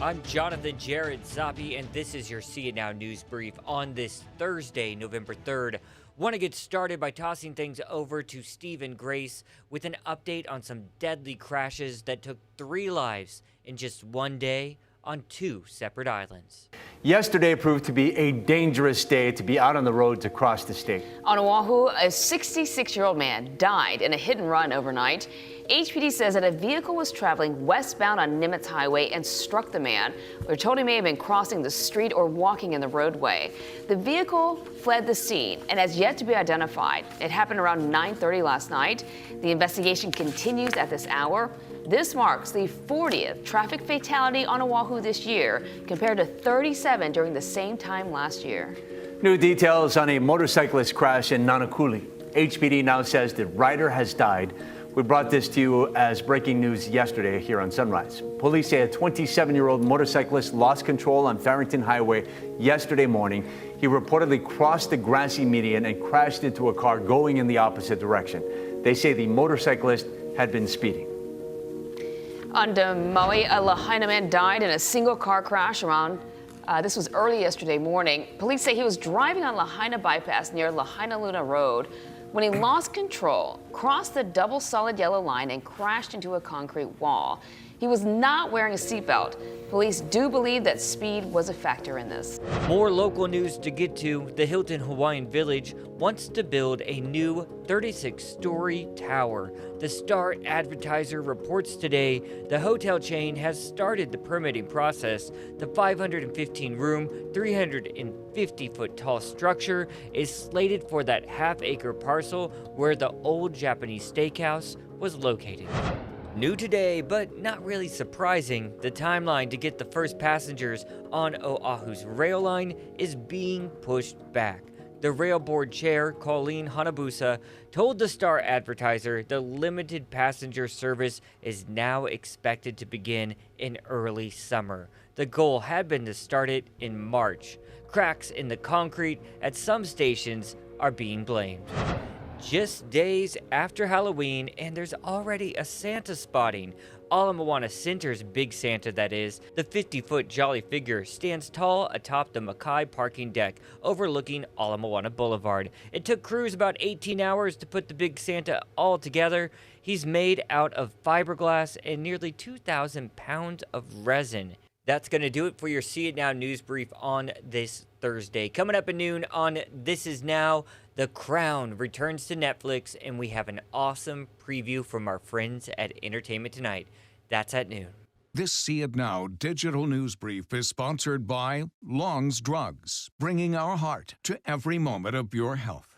I'm Jonathan Jared Zoppi, and this is your See It Now News Brief on this Thursday, November 3rd. Want to get started by tossing things over to Steve and Grace with an update on some deadly crashes that took 3 lives in just one day on 2 separate islands. Yesterday proved to be a dangerous day to be out on the roads across the state. On Oahu, a 66-year-old man died in a hit and run overnight. HPD says that a vehicle was traveling westbound on Nimitz Highway and struck the man. We're told he may have been crossing the street or walking in the roadway. The vehicle fled the scene and has yet to be identified. It happened around 9:30 last night. The investigation continues at this hour. This marks the 40th traffic fatality on Oahu this year, compared to 37 during the same time last year. New details on a motorcyclist crash in Nanakuli. HPD now says the rider has died. We brought this to you as breaking news yesterday here on Sunrise. Police say a 27-year-old motorcyclist lost control on Farrington Highway yesterday morning. He reportedly crossed the grassy median and crashed into a car going in the opposite direction. They say the motorcyclist had been speeding. On Maui, a Lahaina man died in a single car crash this was early yesterday morning. Police say he was driving on Lahaina Bypass near Lahaina Luna Road when he lost control, crossed the double solid yellow line, and crashed into a concrete wall. He was not wearing a seatbelt. Police do believe that speed was a factor in this. More local news to get to. The Hilton Hawaiian Village wants to build a new 36-story tower. The Star Advertiser reports today the hotel chain has started the permitting process. The 515-room, 350-foot tall structure is slated for that half-acre parcel where the old Japanese steakhouse was located. New today, but not really surprising, the timeline to get the first passengers on Oahu's rail line is being pushed back. The rail board chair, Colleen Hanabusa, told the Star Advertiser the limited passenger service is now expected to begin in early summer. The goal had been to start it in March. Cracks in the concrete at some stations are being blamed. Just days after Halloween, and there's already a Santa spotting. Ala Moana Center's Big Santa, that is. The 50-foot jolly figure stands tall atop the Makai parking deck overlooking Ala Moana Boulevard. It took crews about 18 hours to put the Big Santa all together. He's made out of fiberglass and nearly 2,000 pounds of resin. That's going to do it for your See It Now News Brief on this Thursday. Coming up at noon on This Is Now, The Crown returns to Netflix, and we have an awesome preview from our friends at Entertainment Tonight. That's at noon. This See It Now digital news brief is sponsored by Long's Drugs, bringing our heart to every moment of your health.